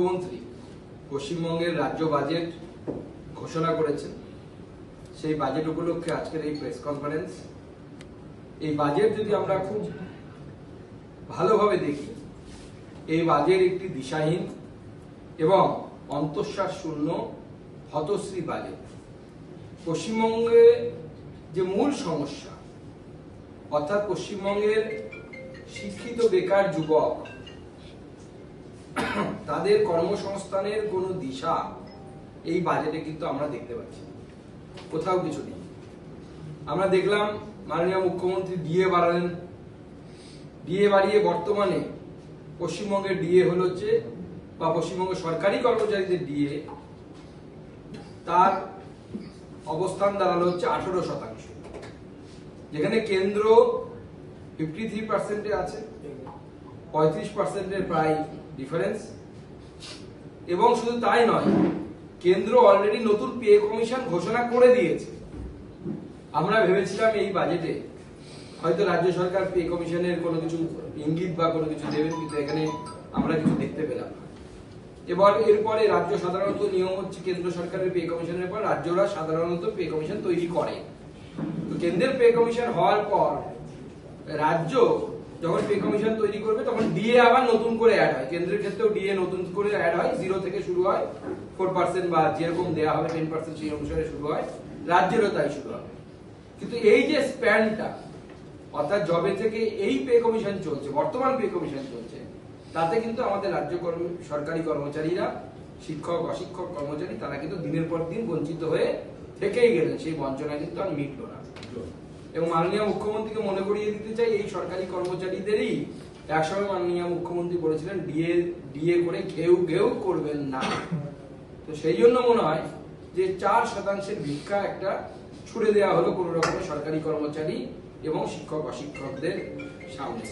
মুখ্যমন্ত্রী পশ্চিমবঙ্গের রাজ্য বাজেট ঘোষণা করেছেন। সেই বাজেট উপলক্ষে আজকের এই প্রেস কনফারেন্স। এই বাজেট যদি আমরা খুব ভালোভাবে দেখি, এই বাজেট একটি দিশাহীন এবং অন্তঃশ্বাস শূন্য হতশ্রী বাজেট। পশ্চিমবঙ্গে যে মূল সমস্যা, অর্থাৎ পশ্চিমবঙ্গের শিক্ষিত বেকার যুবক, তাদের কর্মসংস্থানের কোনো দিশা এই বাজেটে কিন্তু আমরা দেখতে পাচ্ছি কোথাও কিছু নেই। আমরা দেখলাম মাননীয় মুখ্যমন্ত্রী ডিএ বাড়ালেন। ডিএ বাড়িয়ে বর্তমানে পশ্চিমবঙ্গের ডিএ হলো যে, বা পশ্চিমবঙ্গ সরকারি কর্মচারীদের ডিএ, তার অবস্থান দাঁড়ালো হচ্ছে 18%, যেখানে কেন্দ্র 53% আছে, 35% প্রায় ডিফারেন্স। এবং শুধু তাই নয়, কেন্দ্র অলরেডি নতুন পে কমিশন ঘোষণা করে দিয়েছে। আমরা ভেবেছিলাম এই বাজেটে হয়তো রাজ্য সরকার পে কমিশনের কোনো কিছু ইঙ্গিত বা কোনো কিছু দেবেন, কিন্তু এখানে আমরা কিছু দেখতে পেলাম না। এরপরে রাজ্য সাধারণত নিয়ম হচ্ছে কেন্দ্র সরকারের পে কমিশনের পর রাজ্যরা সাধারণত পে কমিশন তৈরি করে। তো কেন্দ্রের পে কমিশন হওয়ার পর রাজ্য যখন পে কমিশন তৈরি করবে তখন ডিএ আবার নতুন করে অ্যাড হয়। কেন্দ্রের ক্ষেত্রেও ডিএ নতুন করে অ্যাড হয়, 0 থেকে শুরু হয়, 4% বা যেরকম দেওয়া হবে 10% সেই অনুসারে শুরু হয়। রাজ্যেরও তাই শুরু হবে। কিন্তু এই যে স্প্যানটা, অর্থাৎ জবে থেকে এই পে কমিশন চলছে, বর্তমান পে কমিশন চলছে, তাতে কিন্তু আমাদের রাজ্য সরকারি কর্মচারীরা, শিক্ষক অশিক্ষক কর্মচারী, তারা কিন্তু দিনের পর দিন বঞ্চিত হয়ে থেকেই গেলেন। সেই বঞ্চনা কিন্তু আর মিটল না। এবং মাননীয় মুখ্যমন্ত্রীকে মনে করিয়ে দিতে চাই, এই সরকারি কর্মচারীদেরই একসময় মাননীয় মুখ্যমন্ত্রী বলেছিলেন ডিএ করে ঘেউ ঘেউ করবেন না। তো সেই জন্য মনে হয় যে 4% ভিক্ষা একটা ছুড়ে দেওয়া হলো কোন রকমের সরকারি কর্মচারী এবং শিক্ষক অশিক্ষকদের সামনে।